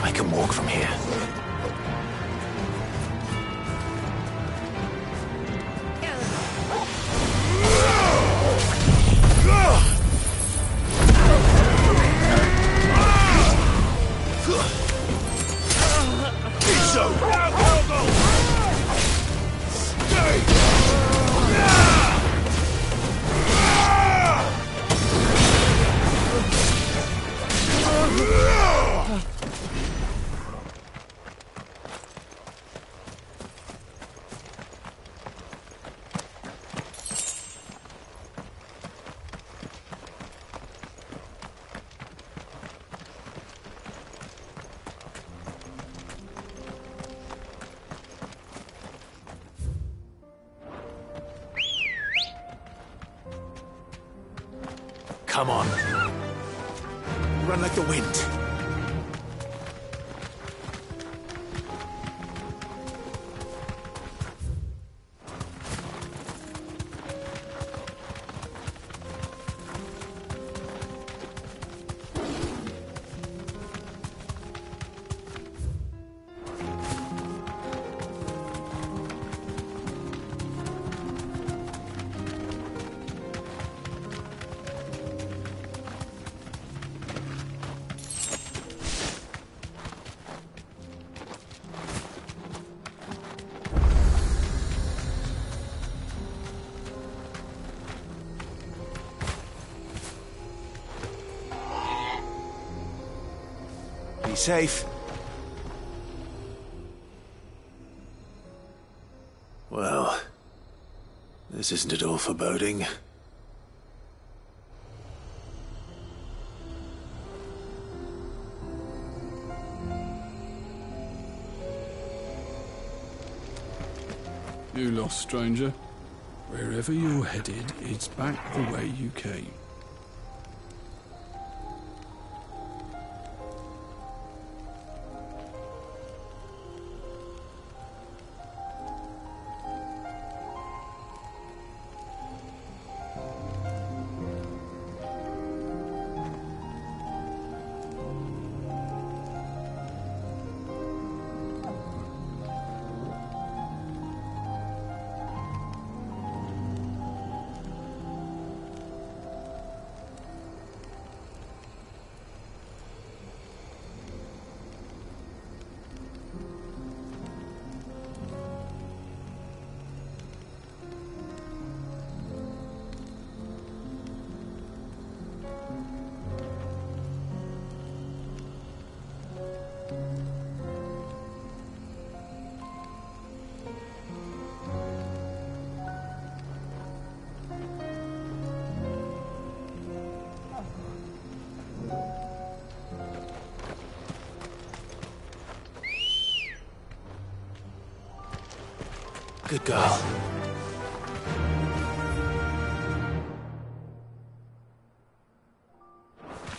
I can walk from here. Come on. Run like the wind. Safe. Well, this isn't at all foreboding. You lost, stranger. Wherever you're headed, it's back the way you came. Good girl.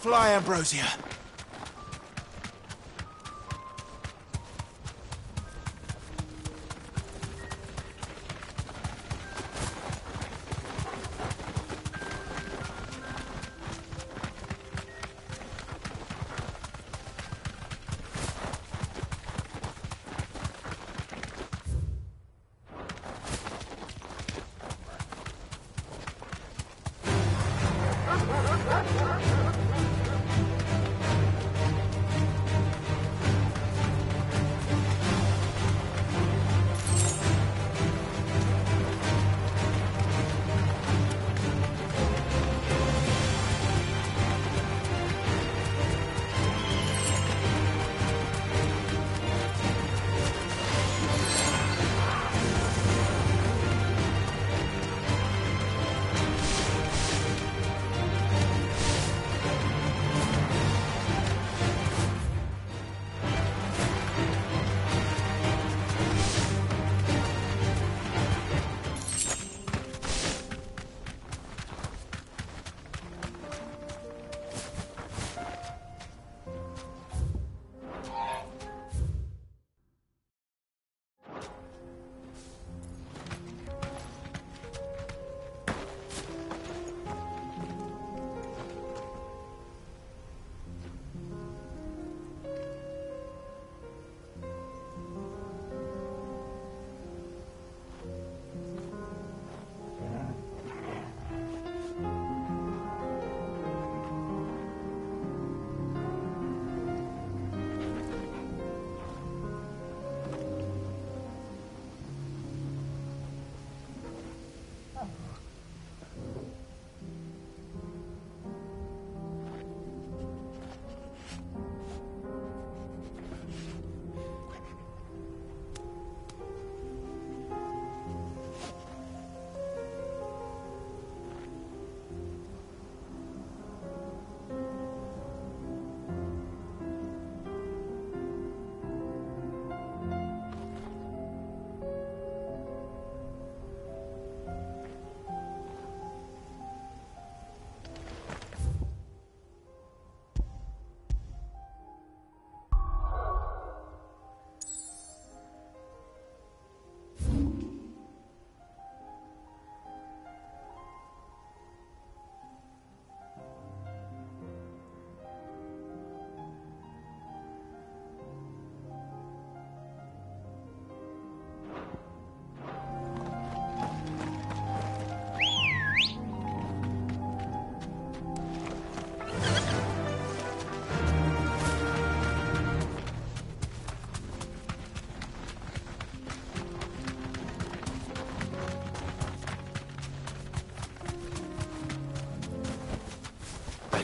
Fly, Ambrosia.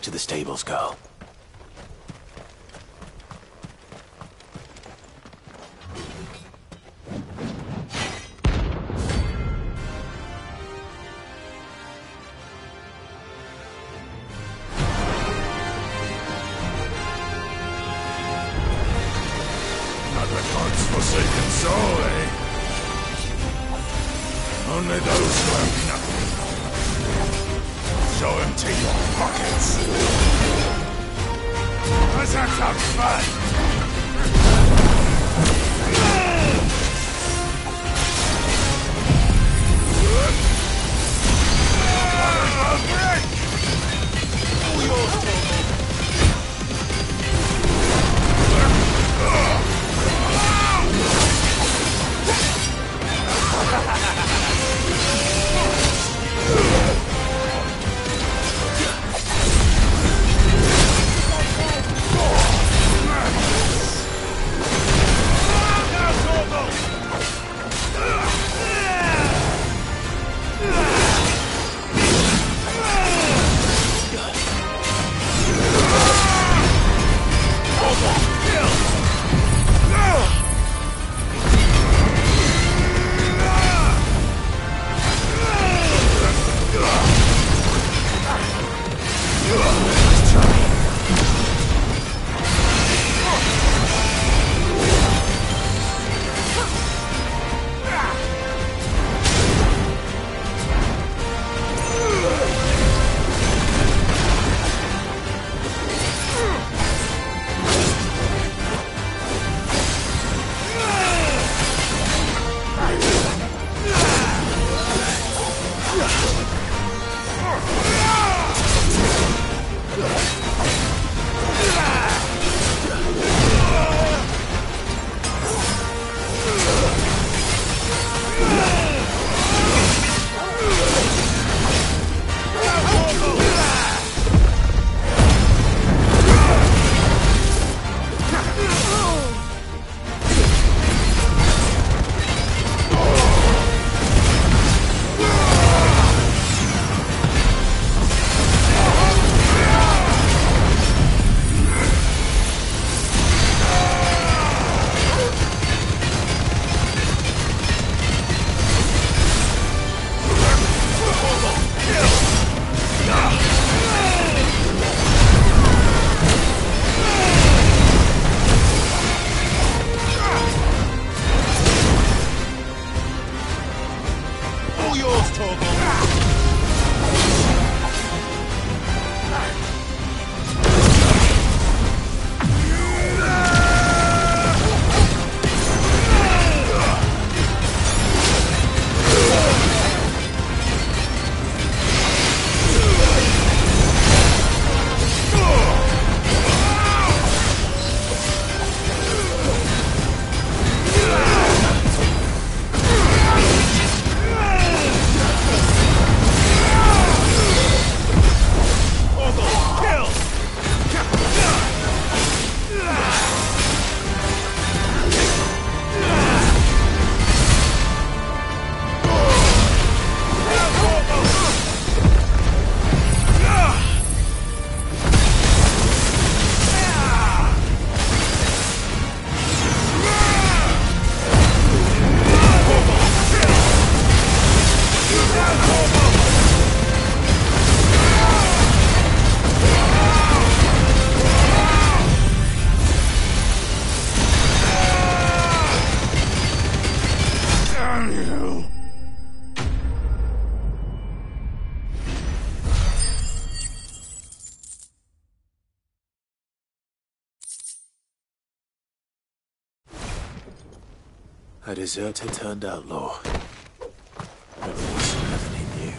to the stables, girl. God's forsaken soul, eh? Only those who have nothing. Show empty your pockets. Let's have some fun! All yours, Torvald. A deserter turned outlaw. Revelation Anthony knew.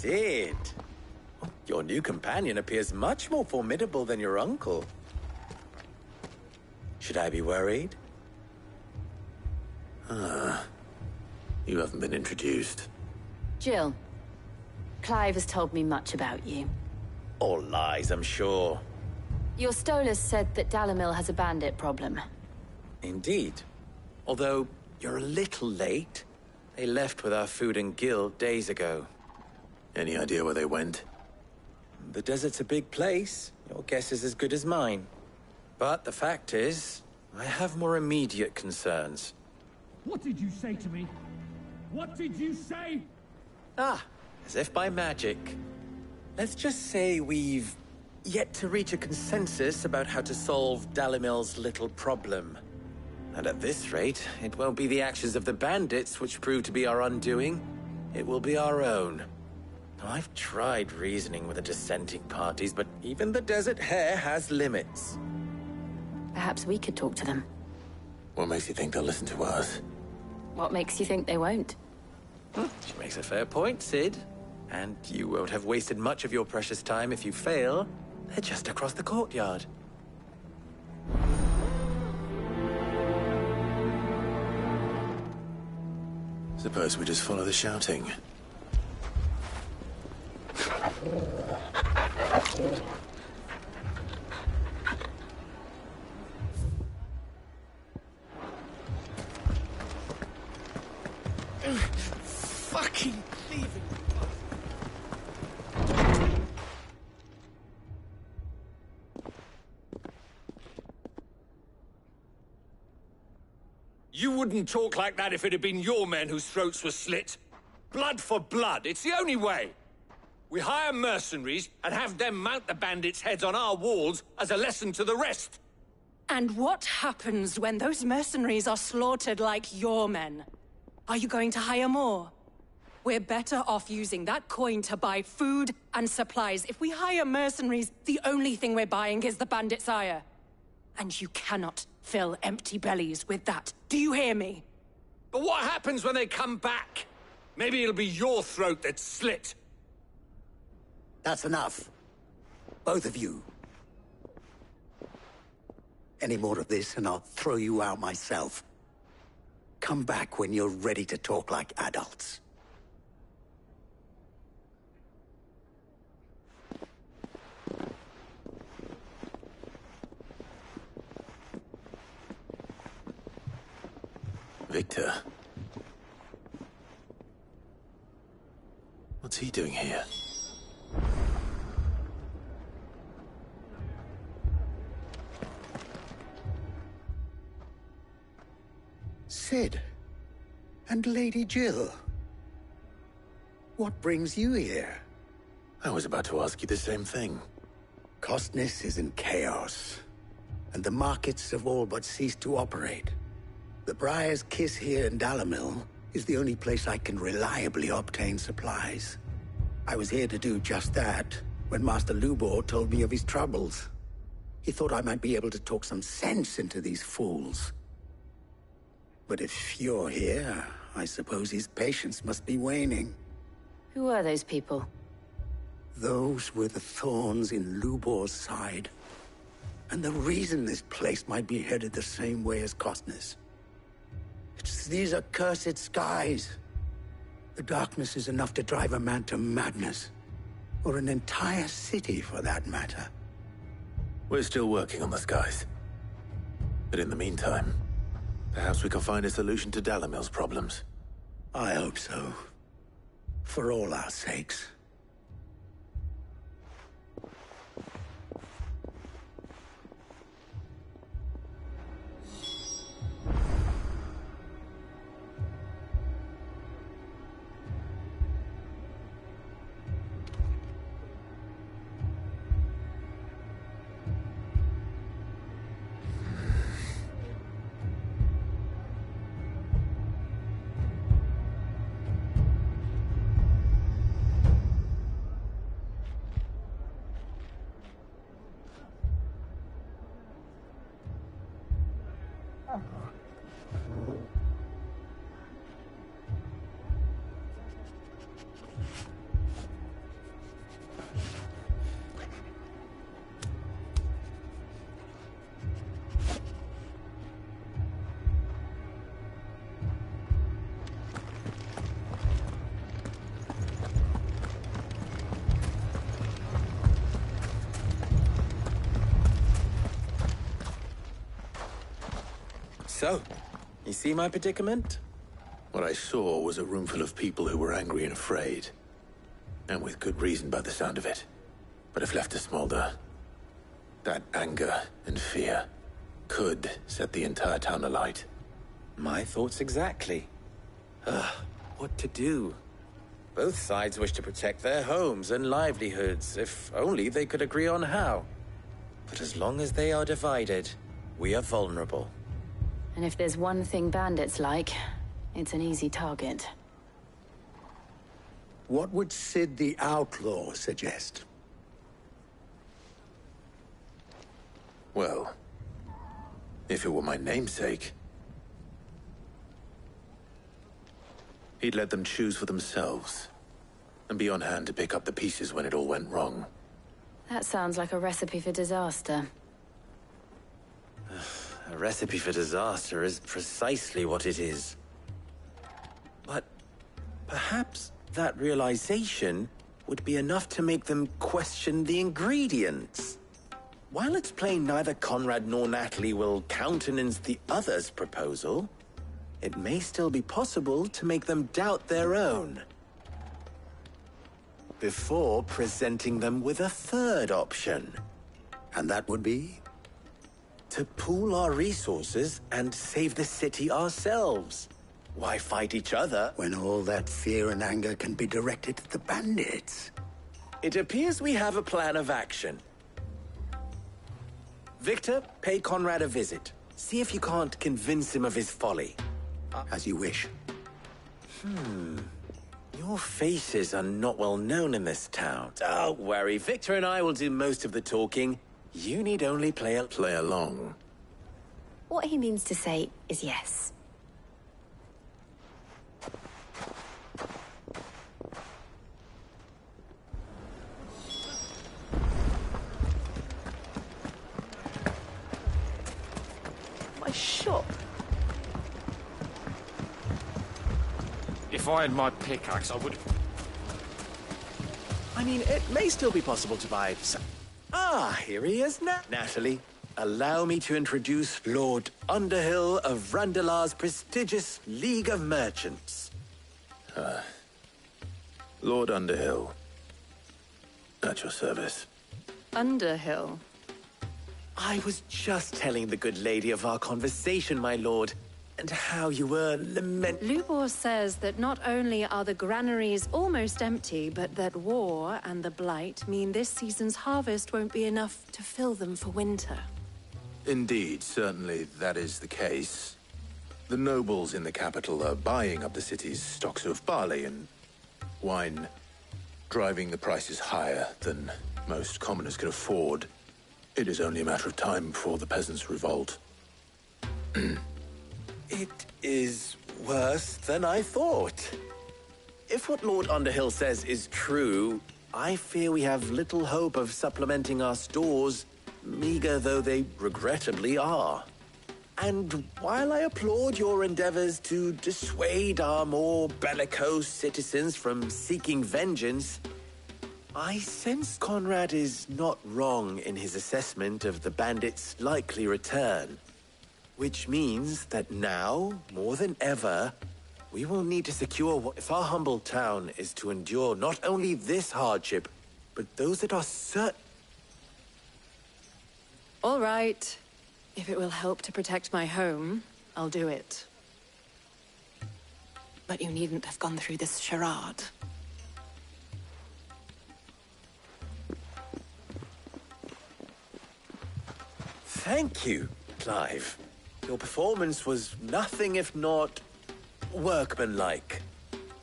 Sid. Your new companion appears much more formidable than your uncle. Should I be worried? You haven't been introduced. Jill, Clive has told me much about you. All lies, I'm sure. Your Stolas said that Dalamil has a bandit problem. Indeed. Although, you're a little late. They left with our food and guild days ago. Any idea where they went? The desert's a big place. Your guess is as good as mine. But the fact is, I have more immediate concerns. What did you say to me? What did you say? As if by magic. Let's just say we've yet to reach a consensus about how to solve Dalimil's little problem. And at this rate, it won't be the actions of the bandits which prove to be our undoing. It will be our own. Now, I've tried reasoning with the dissenting parties, but even the Desert Hare has limits. Perhaps we could talk to them. What makes you think they'll listen to us? What makes you think they won't? She makes a fair point, Sid. And you won't have wasted much of your precious time if you fail. They're just across the courtyard. Suppose we just follow the shouting. Fucking thieving. You wouldn't talk like that if it had been your men whose throats were slit. Blood for blood, it's the only way. We hire mercenaries and have them mount the bandits' heads on our walls as a lesson to the rest. And what happens when those mercenaries are slaughtered like your men? Are you going to hire more? We're better off using that coin to buy food and supplies. If we hire mercenaries, the only thing we're buying is the bandit's ire. And you cannot fill empty bellies with that. Do you hear me? But what happens when they come back? Maybe it'll be your throat that's slit. That's enough. Both of you. Any more of this and I'll throw you out myself. Come back when you're ready to talk like adults. Victor. What's he doing here? Sid. And Lady Jill. What brings you here? I was about to ask you the same thing. Costness is in chaos, and the markets have all but ceased to operate. The Briar's Kiss here in Dalamil is the only place I can reliably obtain supplies. I was here to do just that when Master Lubor told me of his troubles. He thought I might be able to talk some sense into these fools. But if you're here, I suppose his patience must be waning. Who are those people? Those were the thorns in Lubor's side. And the reason this place might be headed the same way as Costness. It's these accursed skies. The darkness is enough to drive a man to madness. Or an entire city, for that matter. We're still working on the skies. But in the meantime, perhaps we can find a solution to Dalamil's problems. I hope so. For all our sakes. So, you see my predicament? What I saw was a room full of people who were angry and afraid. And with good reason by the sound of it. But if left to smolder, that anger and fear could set the entire town alight. My thoughts exactly. What to do? Both sides wish to protect their homes and livelihoods, if only they could agree on how. But as long as they are divided, we are vulnerable. And if there's one thing bandits like, it's an easy target. What would Sid the Outlaw suggest? Well, if it were my namesake, he'd let them choose for themselves, and be on hand to pick up the pieces when it all went wrong. That sounds like a recipe for disaster. A recipe for disaster is precisely what it is. But perhaps that realization would be enough to make them question the ingredients. While it's plain neither Conrad nor Natalie will countenance the other's proposal, it may still be possible to make them doubt their own. Before presenting them with a third option. And that would be? To pool our resources and save the city ourselves. Why fight each other? When all that fear and anger can be directed at the bandits. It appears we have a plan of action. Victor, pay Conrad a visit. See if you can't convince him of his folly. As you wish. Your faces are not well known in this town. Don't worry, Victor and I will do most of the talking. You need only play along. What he means to say is yes. My shop. If I had my pickaxe, I would... I mean, it may still be possible to buy some... Ah, here he is now. Natalie, allow me to introduce Lord Underhill of Randalar's prestigious League of Merchants. Lord Underhill. At your service. Underhill. I was just telling the good lady of our conversation, my lord, and how you were Lubor says that not only are the granaries almost empty, but that war and the Blight mean this season's harvest won't be enough to fill them for winter. Indeed, certainly that is the case. The nobles in the capital are buying up the city's stocks of barley and wine, driving the prices higher than most commoners can afford. It is only a matter of time before the peasants revolt. It is worse than I thought. If what Lord Underhill says is true, I fear we have little hope of supplementing our stores, meager though they regrettably are. And while I applaud your endeavors to dissuade our more bellicose citizens from seeking vengeance, I sense Conrad is not wrong in his assessment of the bandits' likely return. Which means that now, more than ever, we will need to secure what if our humble town is to endure not only this hardship, but those that are certain. All right. If it will help to protect my home, I'll do it. But you needn't have gone through this charade. Thank you, Clive. Your performance was nothing if not workmanlike.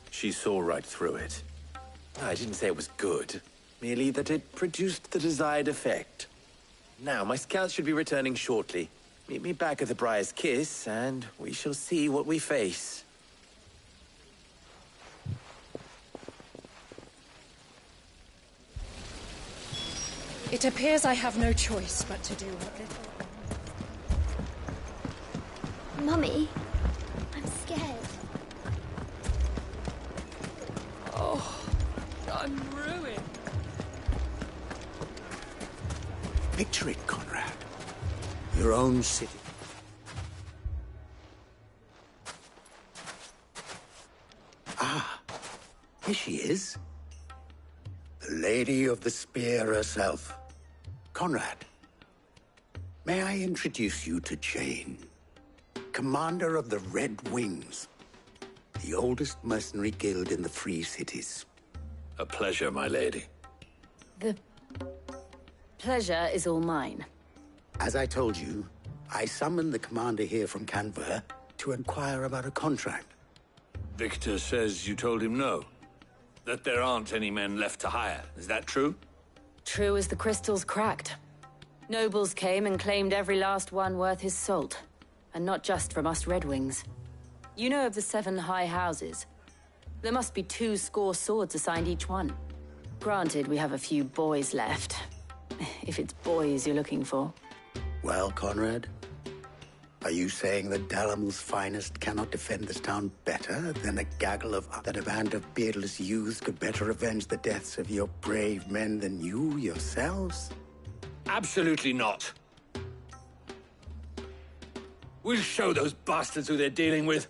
She saw right through it. I didn't say it was good, merely that it produced the desired effect. Now, my scouts should be returning shortly. Meet me back at the Briar's Kiss, and we shall see what we face. It appears I have no choice but to do what little... Mummy, I'm scared. Oh, I'm ruined. Picture it, Conrad. Your own city. Here she is. The Lady of the Spear herself. Conrad. May I introduce you to Jane, commander of the Red Wings, the oldest mercenary guild in the Free Cities. A pleasure, my lady. The pleasure is all mine. As I told you, I summoned the commander here from Canver to inquire about a contract. Victor says you told him no. That there aren't any men left to hire. Is that true? True as the crystals cracked. Nobles came and claimed every last one worth his salt. And not just from us Red Wings. You know of the 7 high houses. There must be 2 swords assigned each one. Granted, we have a few boys left. If it's boys you're looking for. Well, Conrad, are you saying that Dalamil's finest cannot defend this town better than a band of beardless youths could better avenge the deaths of your brave men than you yourselves? Absolutely not. We'll show those bastards who they're dealing with.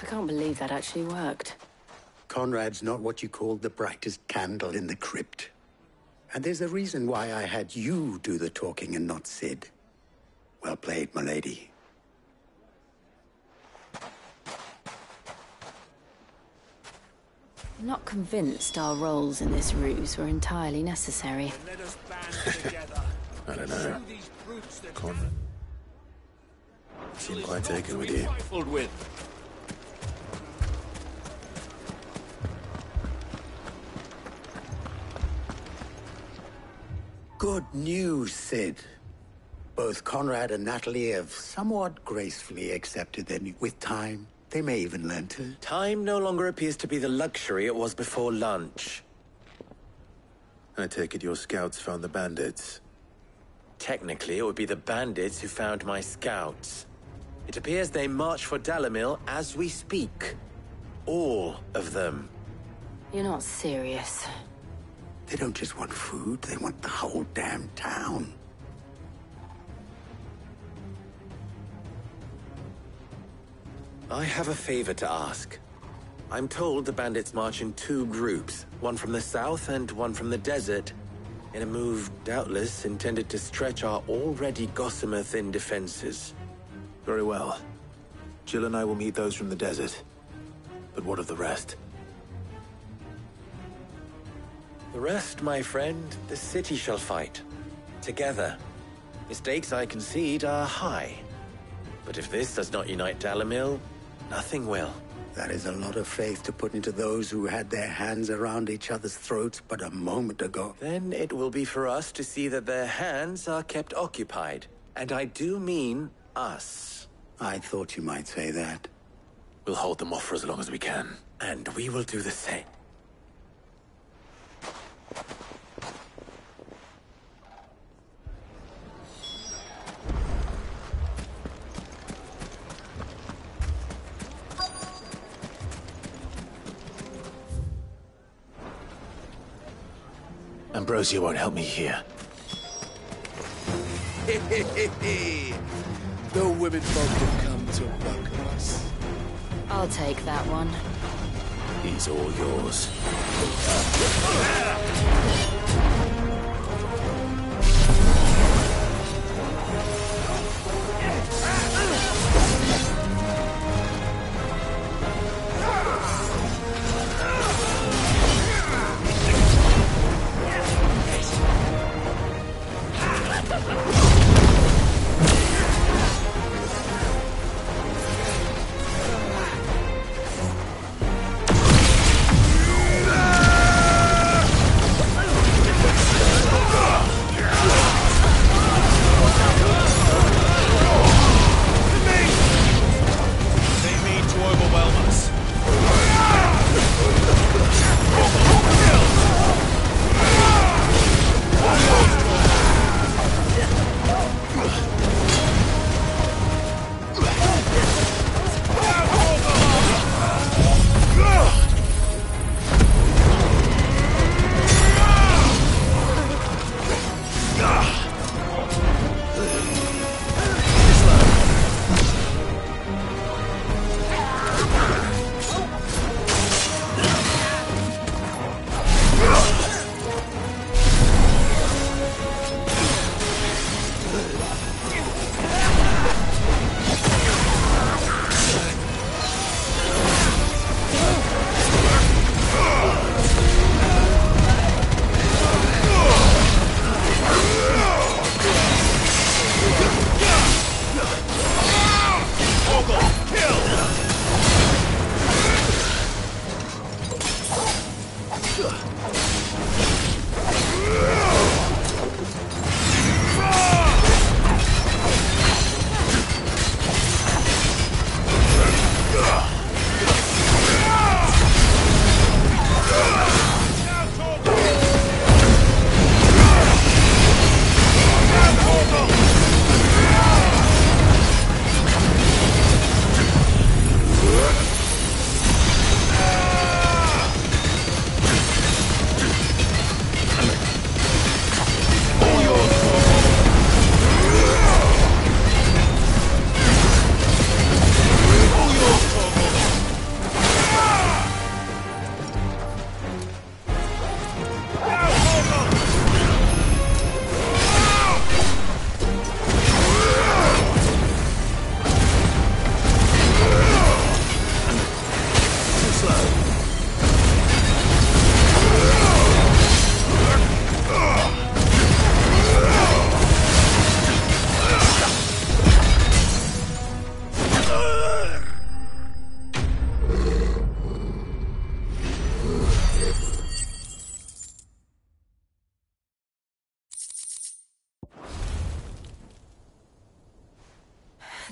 I can't believe that actually worked. Conrad's not what you called the brightest candle in the crypt. And there's a reason why I had you do the talking and not Sid. Well played, my lady. I'm not convinced our roles in this ruse were entirely necessary. Let us band together. I don't know. Conrad seemed quite taken with you. Trifled with. Good news, Sid. Both Conrad and Natalie have somewhat gracefully accepted their new... With time, they may even learn to... Time no longer appears to be the luxury it was before lunch. I take it your scouts found the bandits. Technically, it would be the bandits who found my scouts. It appears they march for Dalamil as we speak. All of them. You're not serious. They don't just want food, they want the whole damn town. I have a favor to ask. I'm told the bandits march in 2 groups, one from the south and one from the desert, in a move doubtless intended to stretch our already gossamer-thin defenses. Very well. Jill and I will meet those from the desert. But what of the rest? The rest, my friend, the city shall fight. Together. The stakes, I concede, are high. But if this does not unite Dalamil, nothing will. That is a lot of faith to put into those who had their hands around each other's throats but a moment ago. Then it will be for us to see that their hands are kept occupied. And I do mean us. I thought you might say that. We'll hold them off for as long as we can. And we will do the same. Ambrosia won't help me here. The women folk have come to welcome us. I'll take that one. He's all yours.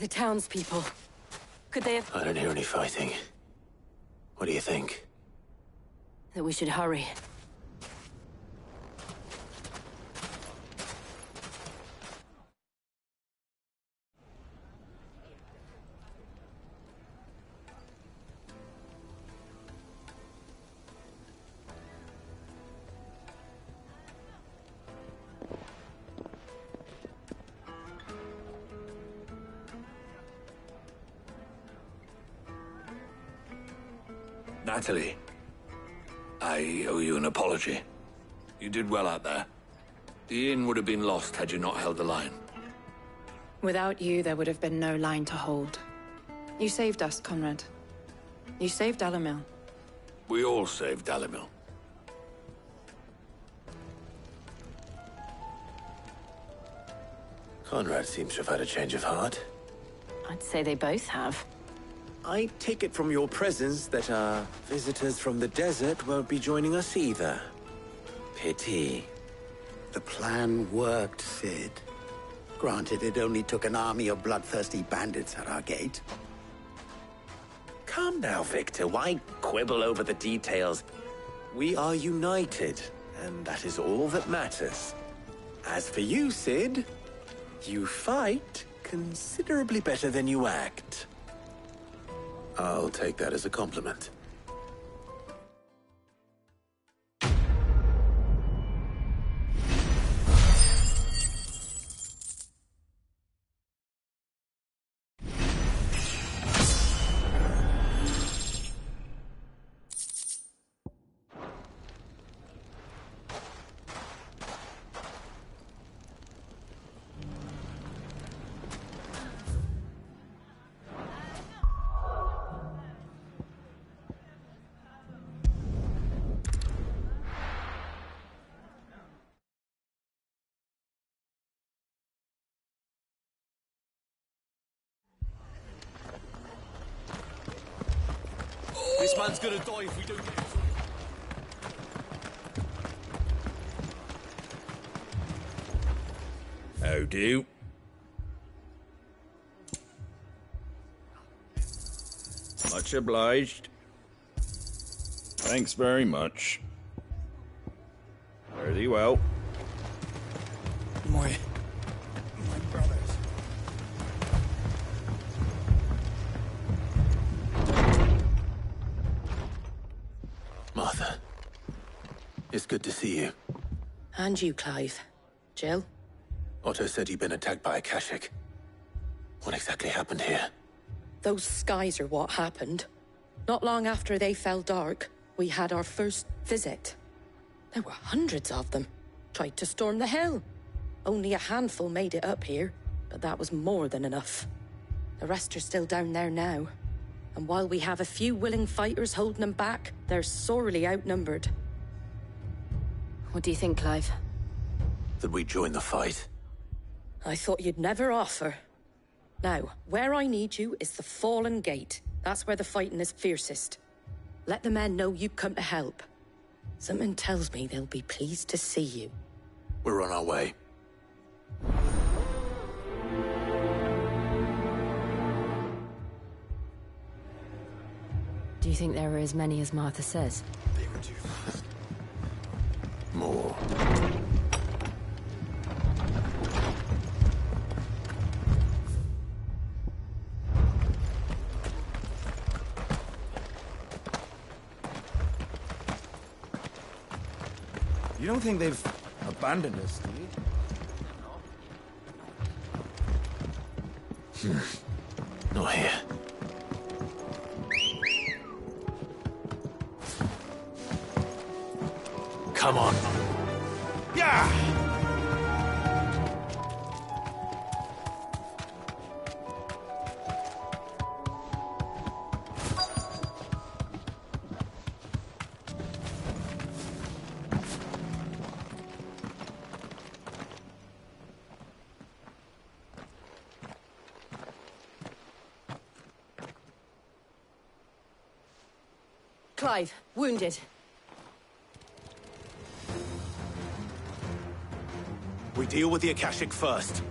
townspeople. Could they have... I don't hear any fighting. What do you think? That we should hurry. Natalie, I owe you an apology. You did well out there. The inn would have been lost had you not held the line. Without you, there would have been no line to hold. You saved us, Conrad. You saved Dalimil. We all saved Dalimil. Conrad seems to have had a change of heart. I'd say they both have. I take it from your presence that our visitors from the desert won't be joining us either. Pity. The plan worked, Sid. Granted, it only took an army of bloodthirsty bandits at our gate. Calm now, Victor. Why quibble over the details? We are united, and that is all that matters. As for you, Sid, you fight considerably better than you act. I'll take that as a compliment. This man's gonna die if we don't get him. How do? Much obliged. Thanks very much. Fare thee well. My brothers. Martha, it's good to see you. And you, Clive. Jill? Otto said you'd been attacked by a Kashik. What exactly happened here? Those skies are what happened. Not long after they fell dark, we had our first visit. There were hundreds of them. Tried to storm the hill. Only a handful made it up here, but that was more than enough. The rest are still down there now. And while we have a few willing fighters holding them back, they're sorely outnumbered. What do you think, Clive? That we join the fight? I thought you'd never offer. Now, where I need you is the Fallen Gate. That's where the fighting is fiercest. Let the men know you come to help. Something tells me they'll be pleased to see you. We're on our way. Do you think there are as many as Martha says? More. You don't think they've abandoned us, do you? Not here. Come on. Yeah! Clive, wounded. We deal with the Akashic first.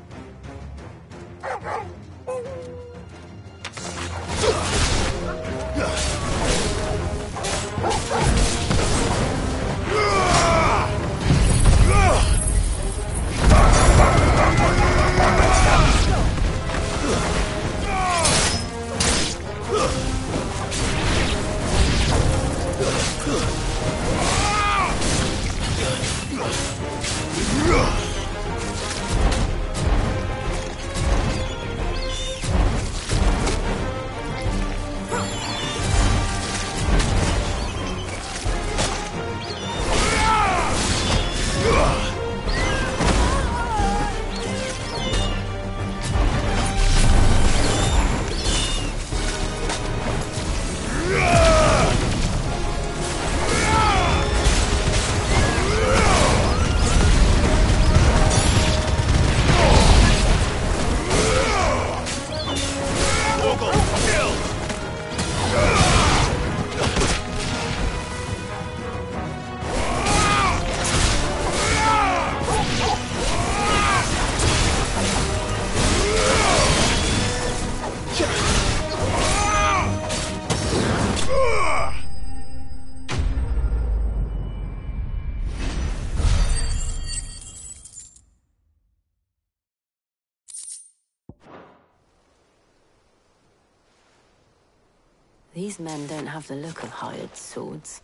These men don't have the look of hired swords.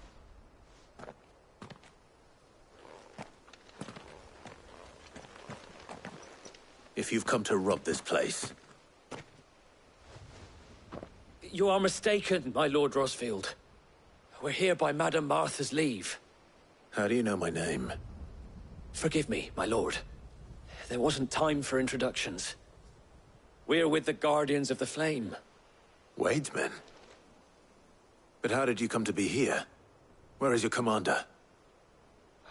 If you've come to rob this place, You are mistaken, my Lord Rosfield. We're here by Madame Martha's leave. how do you know my name? Forgive me, my lord. There wasn't time for introductions. We're with the Guardians of the Flame. Wade's men? But how did you come to be here? Where is your commander?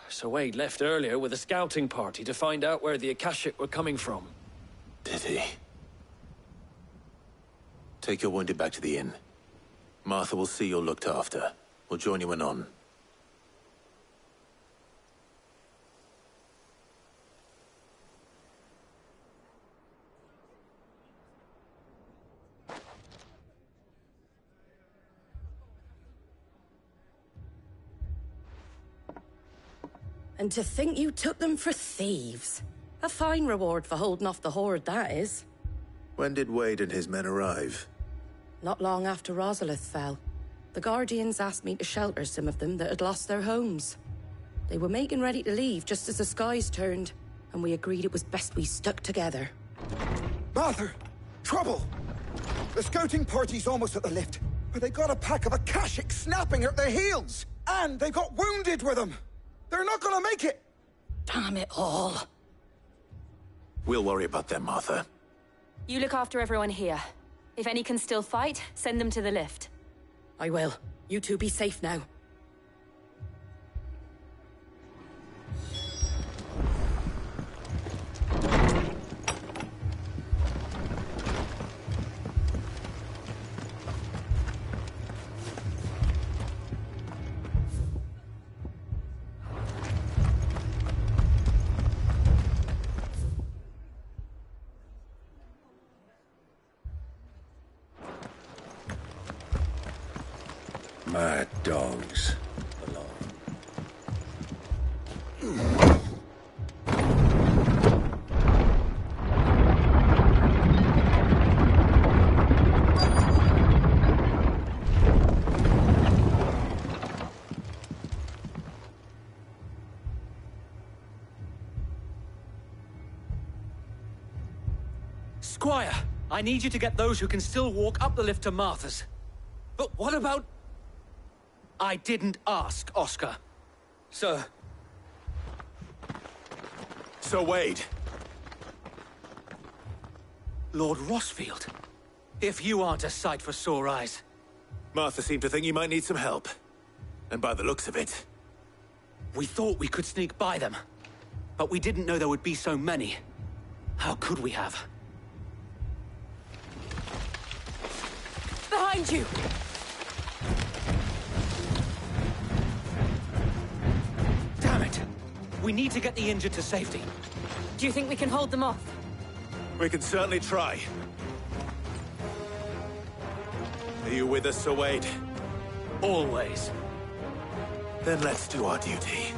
Sir Wade left earlier with a scouting party to find out where the Akashic were coming from. Did he? Take your wounded back to the inn. Martha will see you're looked after. We'll join you anon. And to think you took them for thieves. A fine reward for holding off the horde, that is. When did Wade and his men arrive? Not long after Rosalith fell. The Guardians asked me to shelter some of them that had lost their homes. They were making ready to leave just as the skies turned, and we agreed it was best we stuck together. Martha! Trouble! The scouting party's almost at the lift, but they got a pack of Akashic snapping at their heels! And they got wounded with them! They're not gonna make it! Damn it all. We'll worry about them, Martha. You look after everyone here. If any can still fight, send them to the lift. I will. You two be safe now. Mad dogs. Squire, I need you to get those who can still walk up the lift to Martha's. But what about... I didn't ask, Oscar. Sir. Sir Wade. Lord Rosfield. If you aren't a sight for sore eyes. Martha seemed to think you might need some help. And by the looks of it... We thought we could sneak by them. But we didn't know there would be so many. How could we have? Behind you! Damn it! We need to get the injured to safety. Do you think we can hold them off? We can certainly try. Are you with us, Sir Wade? Always. Then let's do our duty.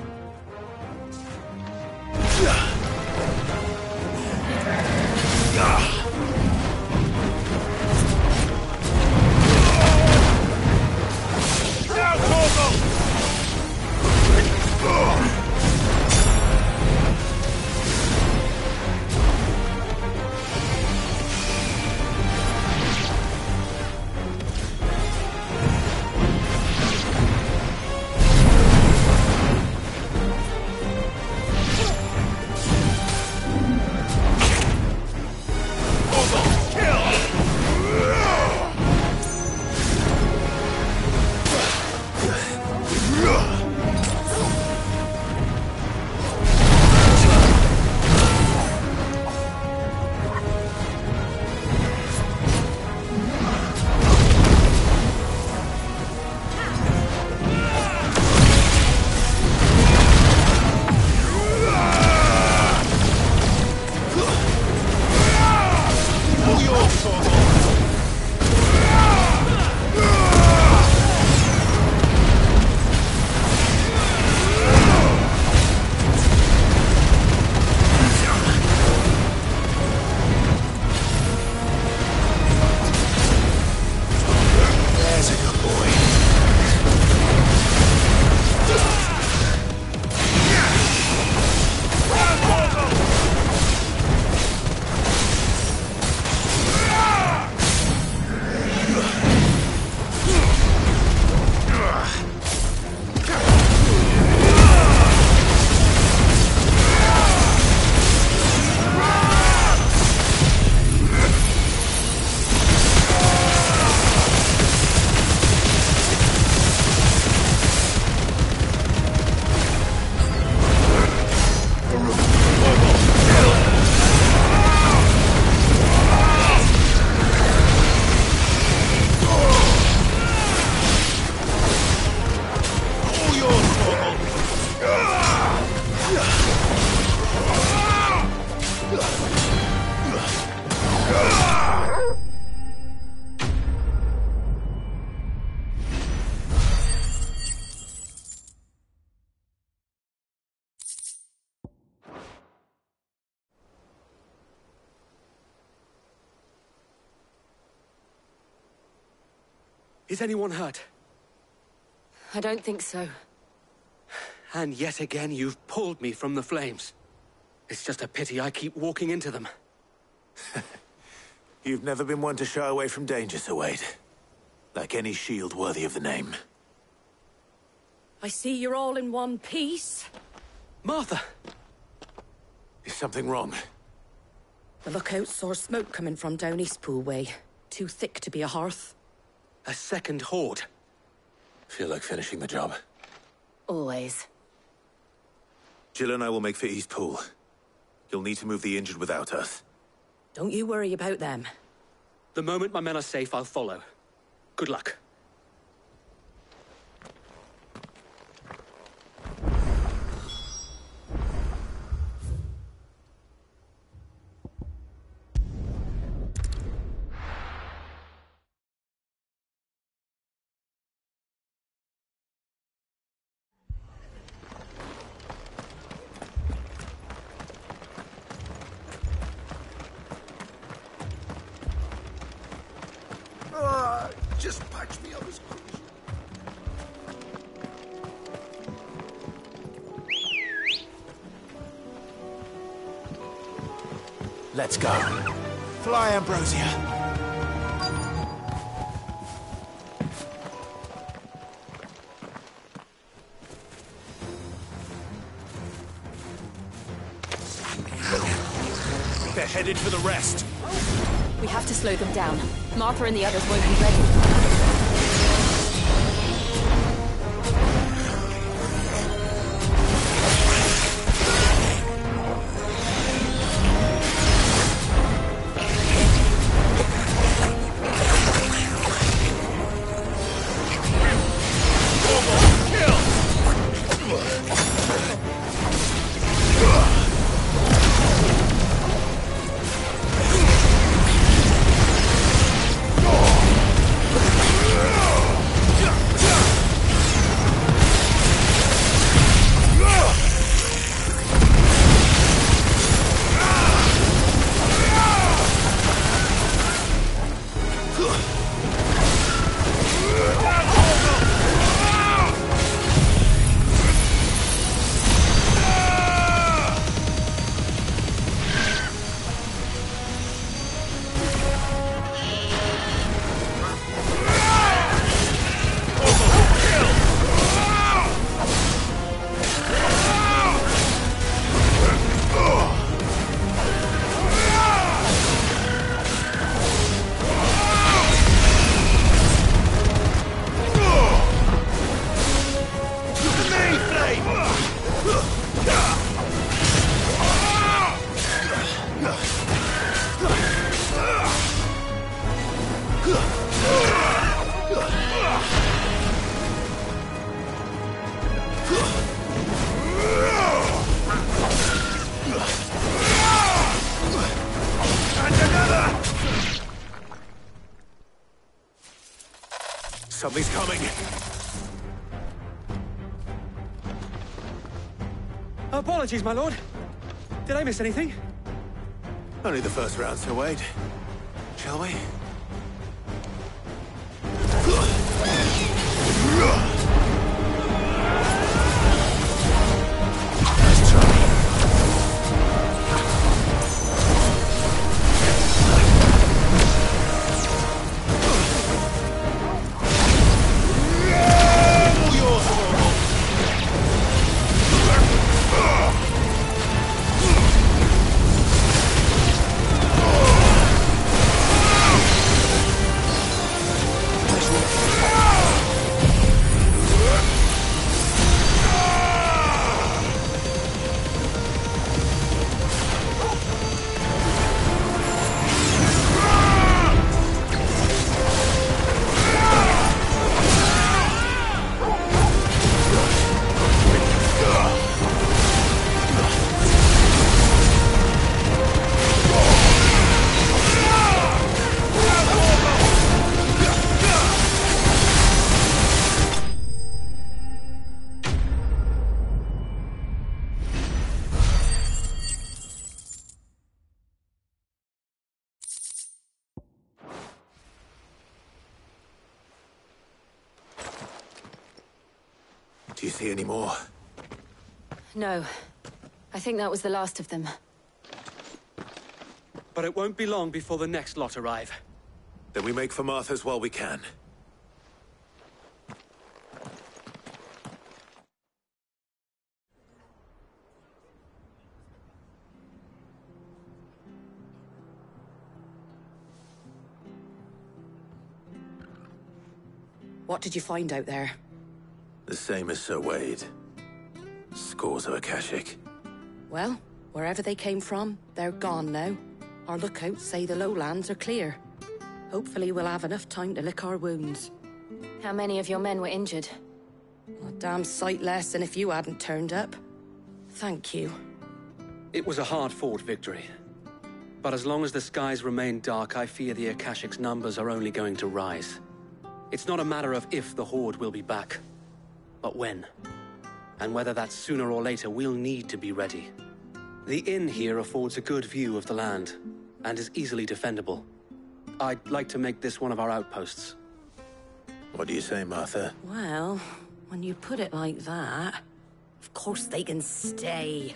Is anyone hurt? I don't think so. And yet again, you've pulled me from the flames. It's just a pity I keep walking into them. You've never been one to shy away from danger, Sir Wade. Like any shield worthy of the name. I see you're all in one piece. Martha! Is something wrong? The lookout saw smoke coming from down Eastpool way. Too thick to be a hearth. A second horde. Feel like finishing the job. Always. Jill and I will make for Eastpool. You'll need to move the injured without us. Don't you worry about them. The moment my men are safe, I'll follow. Good luck. Just patch me up as quick as Let's go. Fly, Ambrosia. They're headed for the rest. We have to slow them down. Martha and the others won't be ready. Something's coming. Apologies, my lord. Did I miss anything? Only the first round, Sir Wade. Shall we? Do you see any more? No. I think that was the last of them. But it won't be long before the next lot arrive. Then we make for Martha's while we can. What did you find out there? The same as Sir Wade. Scores of Akashic. Well, wherever they came from, they're gone now. Our lookouts say the lowlands are clear. Hopefully we'll have enough time to lick our wounds. How many of your men were injured? A damn sight less than if you hadn't turned up. Thank you. It was a hard-fought victory. But as long as the skies remain dark, I fear the Akashic's numbers are only going to rise. It's not a matter of if the Horde will be back, but when. And whether that's sooner or later, we'll need to be ready. The inn here affords a good view of the land, and is easily defendable. I'd like to make this one of our outposts. What do you say, Martha? Well, when you put it like that, of course they can stay.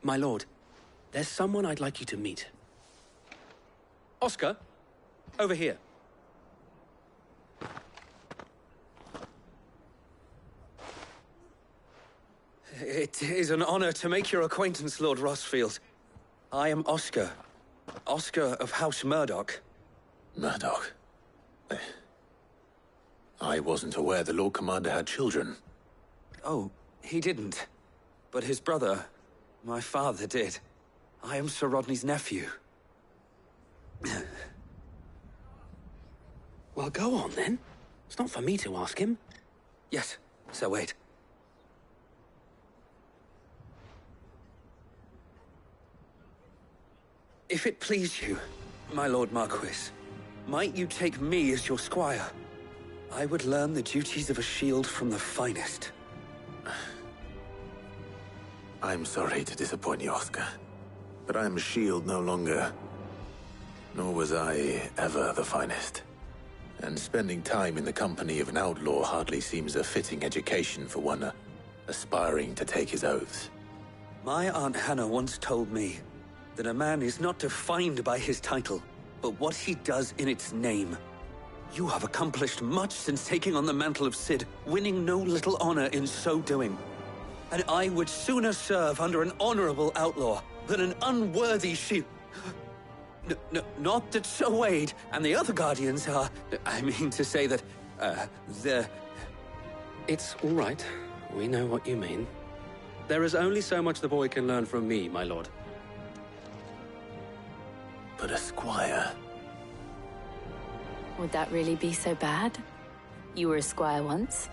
My lord, there's someone I'd like you to meet. Oscar, over here. It is an honor to make your acquaintance, Lord Rossfield. I am Oscar. Oscar of House Murdoch. Murdoch? I wasn't aware the Lord Commander had children. Oh, he didn't. But his brother, my father, did. I am Sir Rodney's nephew. Well, go on, then. It's not for me to ask him. Yes, Sir Wade. If it please you, my Lord Marquis, might you take me as your squire? I would learn the duties of a shield from the finest. I'm sorry to disappoint you, Oscar, but I'm a shield no longer. Nor was I ever the finest. And spending time in the company of an outlaw hardly seems a fitting education for one aspiring to take his oaths. My Aunt Hannah once told me that a man is not defined by his title, but what he does in its name. You have accomplished much since taking on the mantle of Cid, winning no little honor in so doing. And I would sooner serve under an honorable outlaw than an unworthy shield. Not that Sir Wade and the other Guardians are... I mean to say that, they're... It's all right. We know what you mean. There is only so much the boy can learn from me, my lord. But a squire... Would that really be so bad? You were a squire once.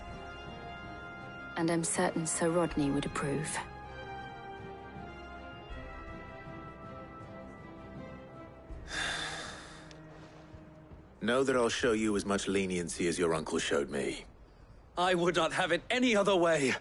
And I'm certain Sir Rodney would approve. Know that I'll show you as much leniency as your uncle showed me. I would not have it any other way.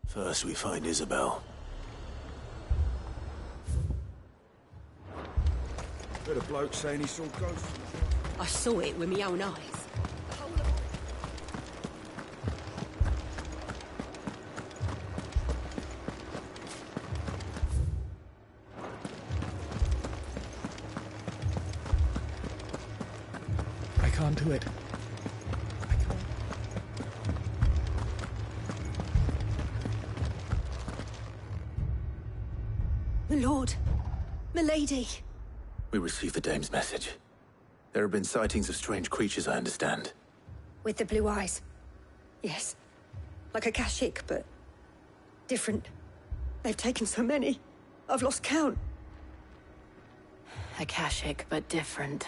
First we find Isabel. Heard a bloke saying he saw ghosts. I saw it with my own eyes. I can't do it. My lord. Milady. We received the dame's message. There have been sightings of strange creatures, I understand. With the blue eyes. Yes. Like a Kashik, but different. They've taken so many. I've lost count. Akashic, but different.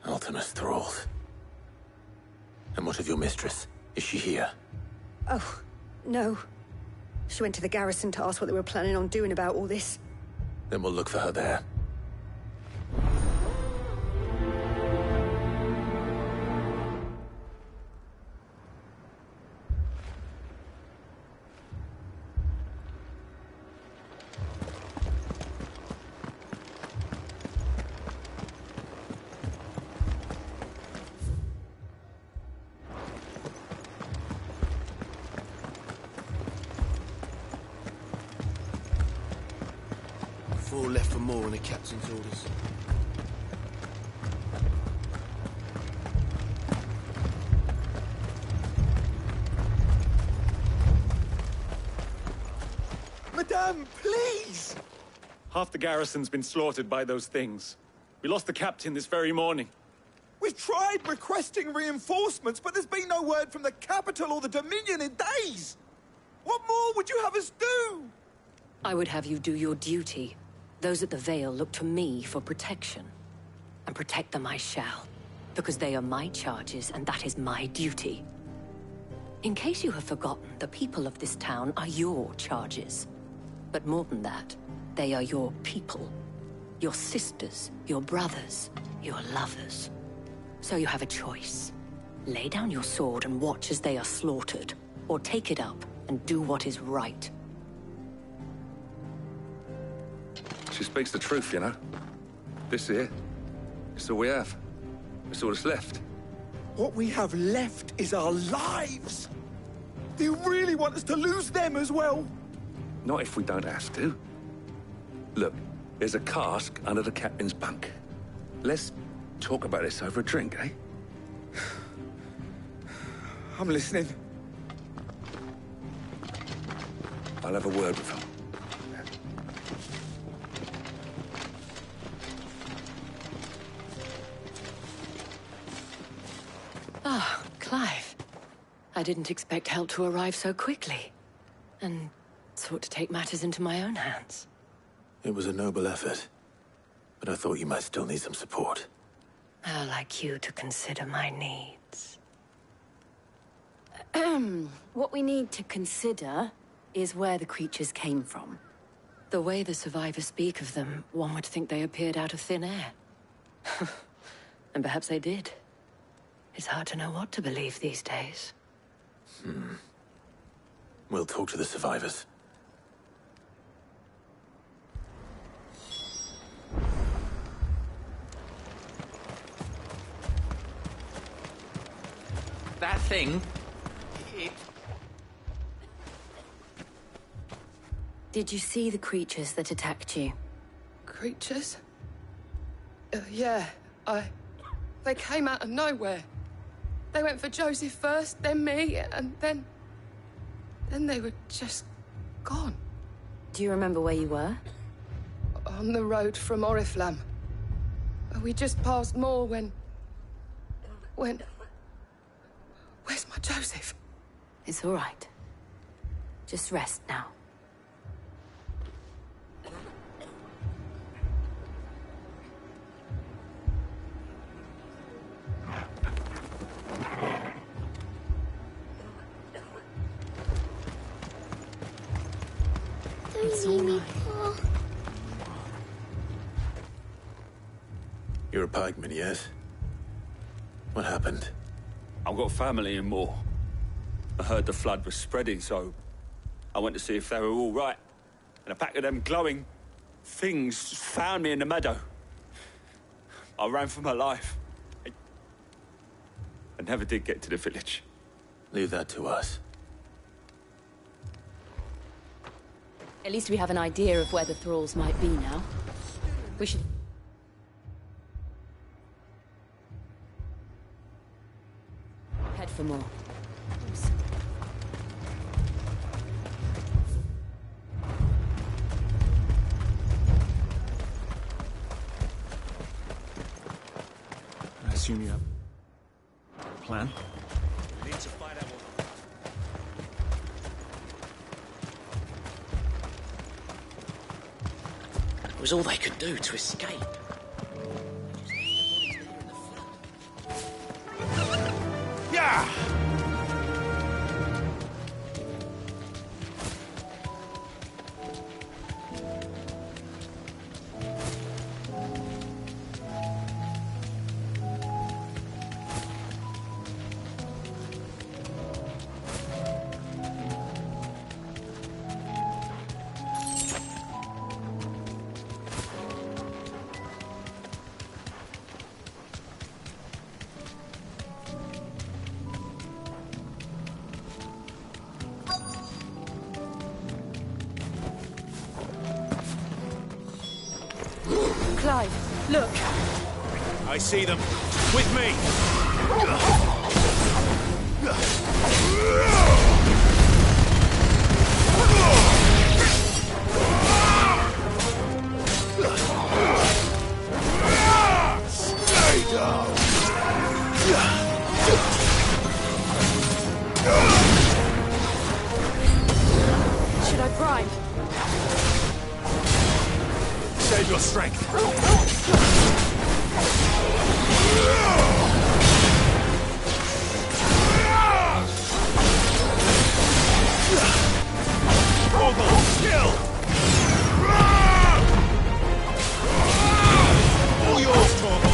Ultimus thralls. And what of your mistress? Is she here? Oh, no. She went to the garrison to ask what they were planning on doing about all this. Then we'll look for her there. Four left for more on the captain's orders. Madame, please! Half the garrison's been slaughtered by those things. We lost the captain this very morning. We've tried requesting reinforcements, but there's been no word from the capital or the Dominion in days! What more would you have us do? I would have you do your duty. Those at the Vale look to me for protection. And protect them I shall. Because they are my charges, and that is my duty. In case you have forgotten, the people of this town are your charges. But more than that, they are your people. Your sisters, your brothers, your lovers. So you have a choice. Lay down your sword and watch as they are slaughtered, or take it up and do what is right. She speaks the truth, you know. This here, it's all we have. It's all that's left. What we have left is our lives! Do you really want us to lose them as well? Not if we don't have to. Look, there's a cask under the captain's bunk. Let's talk about this over a drink, eh? I'm listening. I'll have a word with her. Ah, Clive. I didn't expect help to arrive so quickly. And sought to take matters into my own hands. It was a noble effort, but I thought you might still need some support. How like you to consider my needs. What we need to consider is where the creatures came from. The way the survivors speak of them, one would think they appeared out of thin air. And perhaps they did. It's hard to know what to believe these days. We'll talk to the survivors. That thing... Did you see the creatures that attacked you? Creatures? Yeah, They came out of nowhere. They went for Joseph first, then me, and then they were just gone. Do you remember where you were? On the road from Oriflamme. We just passed Moor when... Where's my Joseph? It's all right. Just rest now. It's all right. You're a pikeman, yes? What happened? I've got family in Moor. I heard the flood was spreading, so I went to see if they were all right. And a pack of them glowing things found me in the meadow. I ran for my life. I never did get to the village. Leave that to us. At least we have an idea of where the thralls might be now. We should... head for more. I assume you have a plan? We need to find out what... It was all they could do to escape. Yeah! Clive, look. I see them. With me! Stay down! Should I prime? Save your strength. Hold on, still! All yours, Torvald!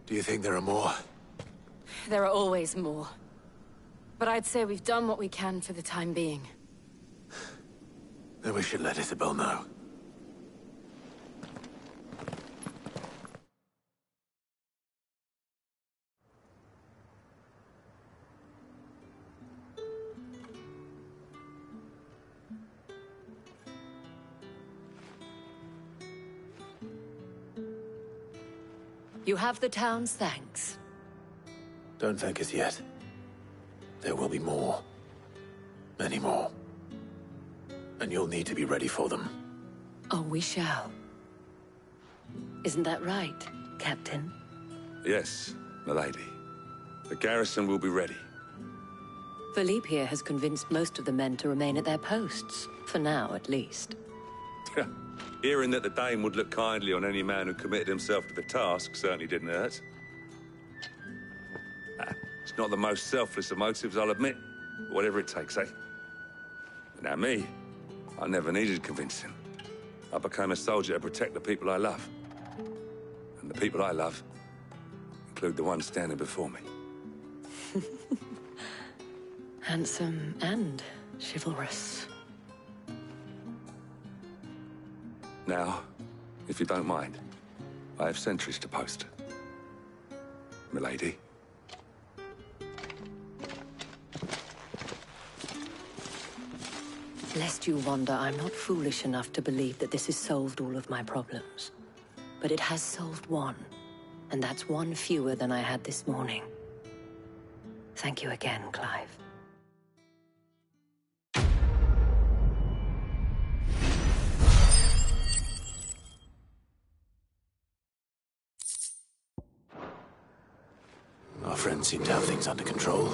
Do you think there are more? There are always more. But I'd say we've done what we can for the time being. Then we should let Isabel know. You have the town's thanks. Don't thank us yet. There will be more. Many more. And you'll need to be ready for them. Oh, we shall. Isn't that right, Captain? Yes, milady. The garrison will be ready. Philippe here has convinced most of the men to remain at their posts. For now, at least. Hearing that the Dane would look kindly on any man who committed himself to the task certainly didn't hurt. It's not the most selfless of motives, I'll admit. But whatever it takes, eh? Now me, I never needed convincing. I became a soldier to protect the people I love. And the people I love include the ones standing before me. Handsome and chivalrous. Now, if you don't mind, I have sentries to post. Milady. Lest you wonder, I'm not foolish enough to believe that this has solved all of my problems. But it has solved one, and that's one fewer than I had this morning. Thank you again, Clive. Our friends seem to have things under control.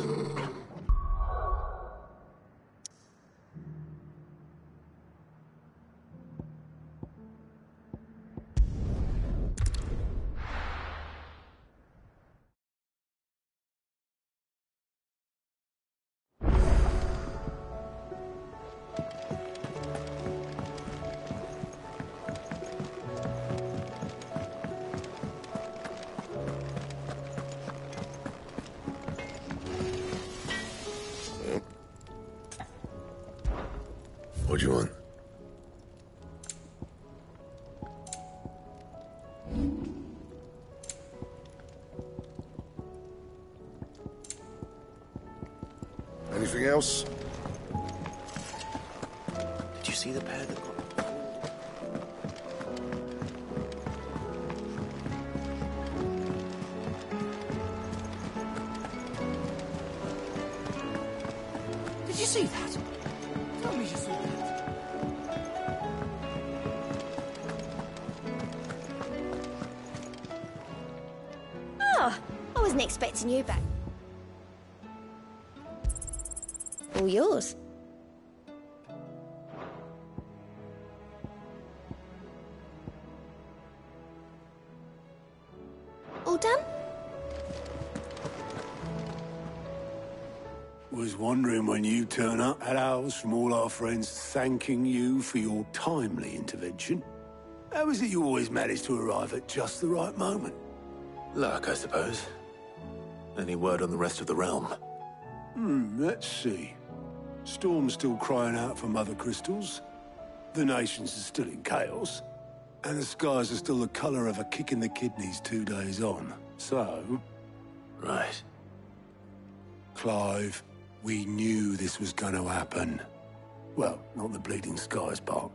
What do you want? Anything else? Did you see the pair that got... Did you see that? Tell me you saw that. Oh, I wasn't expecting you back. All yours. All done? Was wondering when you turn up at ours from all our friends thanking you for your timely intervention. How is it you always manage to arrive at just the right moment? Luck, I suppose. Any word on the rest of the realm? Let's see. Storm's still crying out for mother crystals. The nations are still in chaos. And the skies are still the colour of a kick in the kidneys 2 days on. So... Right. Clive, we knew this was going to happen. Well, not the bleeding skies part,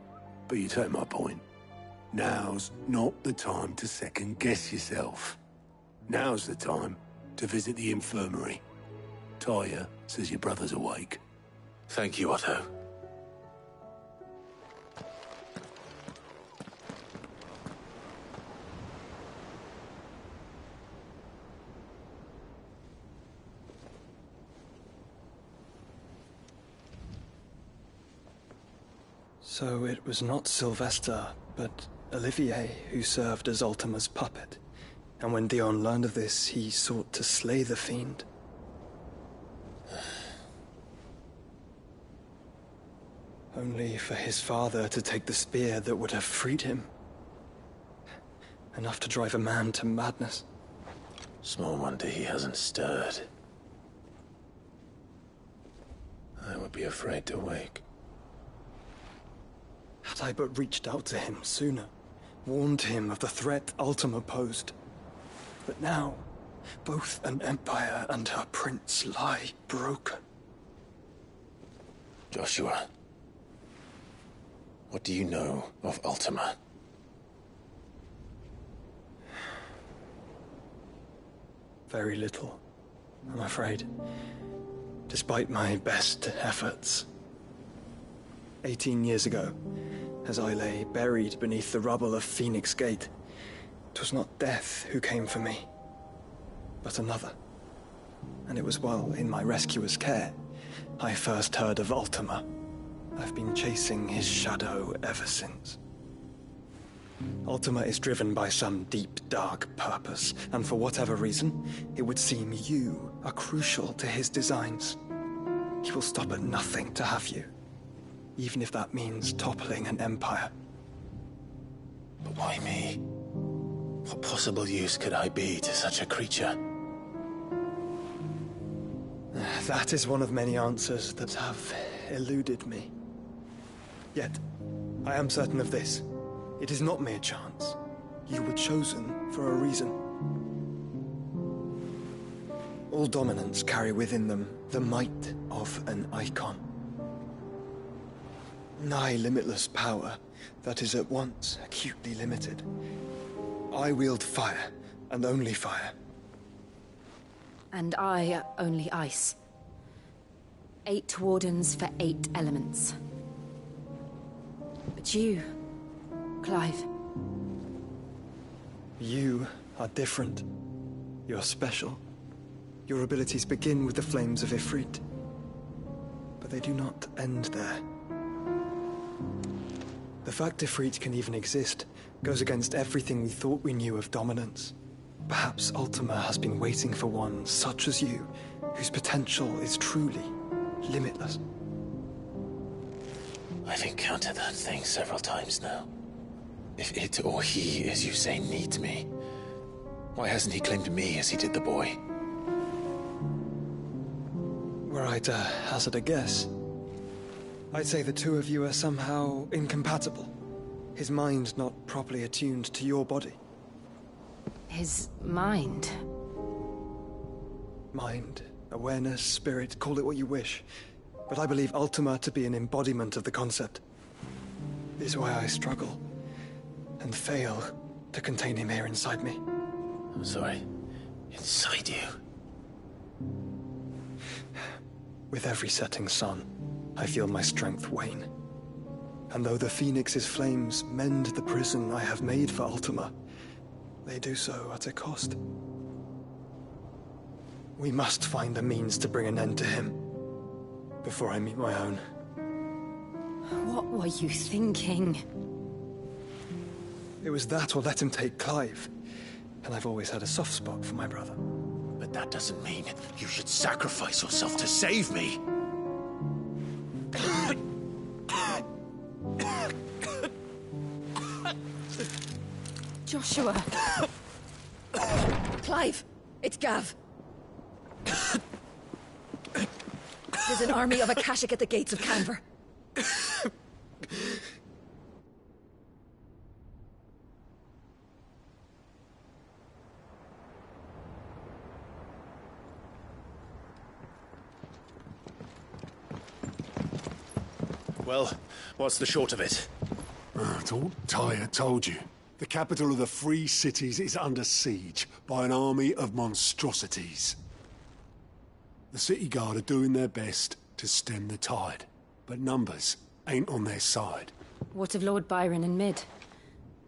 but you take my point. Now's not the time to second-guess yourself. Now's the time to visit the infirmary. Talia says your brother's awake. Thank you, Otto. So it was not Sylvester, but Olivier who served as Ultima's puppet. And when Dion learned of this, he sought to slay the fiend. Only for his father to take the spear that would have freed him. Enough to drive a man to madness. Small wonder he hasn't stirred. I would be afraid to wake. Had I but reached out to him sooner, warned him of the threat Ultima posed. But now, both an empire and her prince lie broken. Joshua, what do you know of Ultima? Very little, I'm afraid. Despite my best efforts. 18 years ago, as I lay buried beneath the rubble of Phoenix Gate, 'twas not death who came for me, but another. And it was while in my rescuer's care, I first heard of Ultima. I've been chasing his shadow ever since. Ultima is driven by some deep, dark purpose, and for whatever reason, it would seem you are crucial to his designs. He will stop at nothing to have you, even if that means toppling an empire. But why me? What possible use could I be to such a creature? That is one of many answers that have eluded me. Yet, I am certain of this. It is not mere chance. You were chosen for a reason. All dominants carry within them the might of an icon. Nigh limitless power that is at once acutely limited. I wield fire, and only fire. And I only ice. 8 wardens for 8 elements. But you, Clive. You are different. You're special. Your abilities begin with the flames of Ifrit. But they do not end there. The fact Ifrit can even exist goes against everything we thought we knew of dominance. Perhaps Ultima has been waiting for one such as you, whose potential is truly limitless. I've encountered that thing several times now. If it or he, as you say, needs me, why hasn't he claimed me as he did the boy? Were I to hazard a guess, I'd say the two of you are somehow incompatible. His mind not properly attuned to your body. His mind? Mind, awareness, spirit, call it what you wish. But I believe Ultima to be an embodiment of the concept. This is why I struggle and fail to contain him here inside me. I'm sorry. Inside you? With every setting sun, I feel my strength wane. And though the Phoenix's flames mend the prison I have made for Ultima, they do so at a cost. We must find a means to bring an end to him before I meet my own. What were you thinking? It was that or let him take Clive. And I've always had a soft spot for my brother. But that doesn't mean you should sacrifice yourself to save me. Joshua. Clive, it's Gav. There's an army of Akashic at the gates of Canver. Well, what's the short of it? It's all Tyre told you. The capital of the Free Cities is under siege by an army of monstrosities. The city guard are doing their best to stem the tide, but numbers ain't on their side. What of Lord Byron and Mid?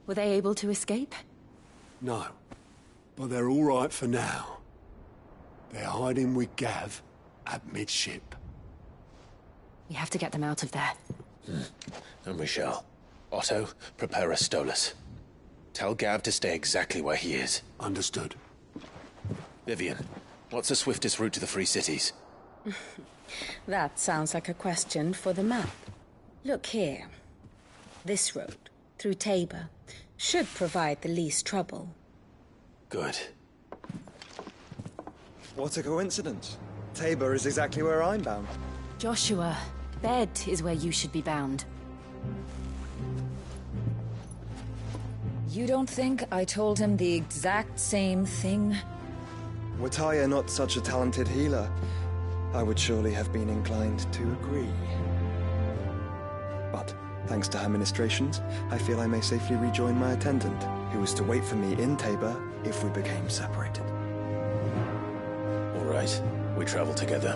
Were they able to escape? No, but they're all right for now. They're hiding with Gav at midship. We have to get them out of there. And we shall. Otto, prepare a Stolas. Tell Gav to stay exactly where he is. Understood. Vivian, what's the swiftest route to the Free Cities? That sounds like a question for the map. Look here. This road, through Tabor, should provide the least trouble. Good. What a coincidence. Tabor is exactly where I'm bound. Joshua, bed is where you should be bound. You don't think I told him the exact same thing? Were Tyre not such a talented healer, I would surely have been inclined to agree. But, thanks to her ministrations, I feel I may safely rejoin my attendant, who was to wait for me in Tabor if we became separated. All right, we travel together.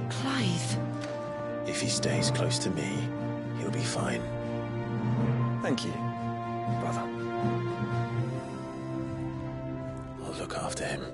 Clive. If he stays close to me, he'll be fine. Thank you, brother. I'll look after him.